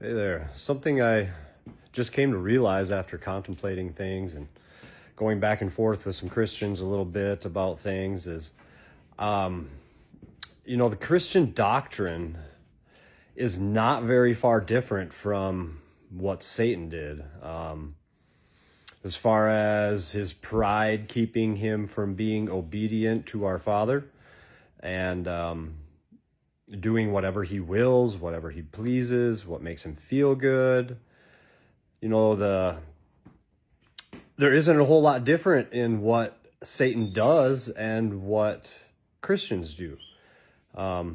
Hey there. Something I just came to realize after contemplating things and going back and forth with some Christians a little bit about things is, the Christian doctrine is not very far different from what Satan did. As far as his pride keeping him from being obedient to our Father and doing whatever he wills, whatever he pleases, what makes him feel good. There isn't a whole lot different in what Satan does and what Christians do. All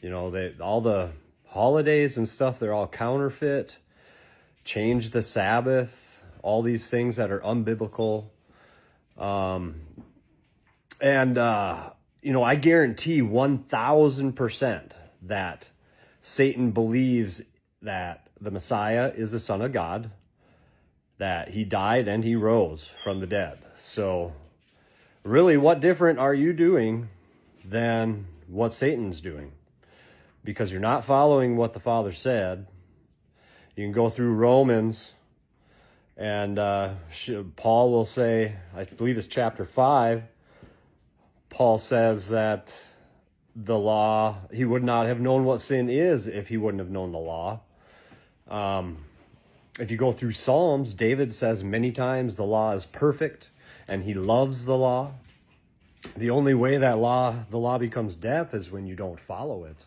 the holidays and stuff, they're all counterfeit, change the Sabbath, all these things that are unbiblical. I guarantee 1,000% that Satan believes that the Messiah is the Son of God, that he died and he rose from the dead. So really, what different are you doing than what Satan's doing? Because you're not following what the Father said. You can go through Romans and Paul will say, I believe it's chapter 5, Paul says that the law, he would not have known what sin is if he wouldn't have known the law. If you go through Psalms, David says many times the law is perfect and he loves the law. The only way that the law becomes death is when you don't follow it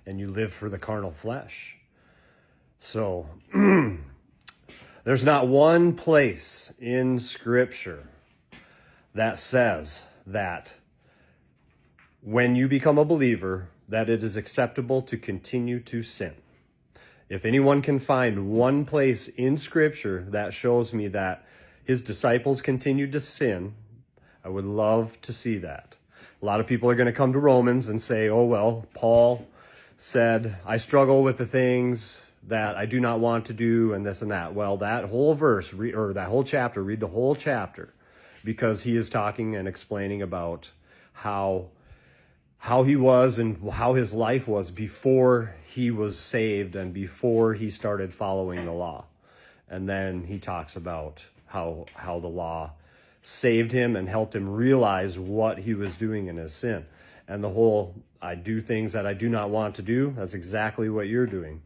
and you live for the carnal flesh. So there's not one place in Scripture that says that when you become a believer, that it is acceptable to continue to sin. If anyone can find one place in Scripture that shows me that his disciples continued to sin, I would love to see that. A lot of people are going to come to Romans and say, oh, well, Paul said, I struggle with the things that I do not want to do and this and that. Well, that whole verse, or that whole chapter, read the whole chapter, because he is talking and explaining about how he was and how his life was before he was saved and before he started following the law. And then he talks about how the law saved him and helped him realize what he was doing in his sin. And the whole, I do things that I do not want to do, that's exactly what you're doing.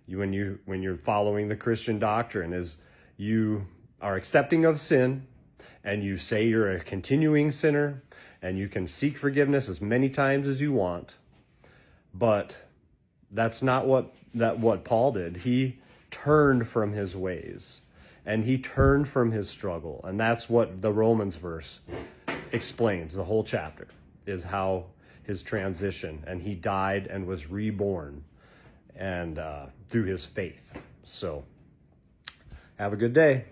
When you're following the Christian doctrine, is you are accepting of sin and you say you're a continuing sinner, and you can seek forgiveness as many times as you want. But that's not what Paul did. He turned from his ways, and he turned from his struggle. And that's what the Romans verse explains. The whole chapter is how his transition, and he died and was reborn and through his faith. So have a good day.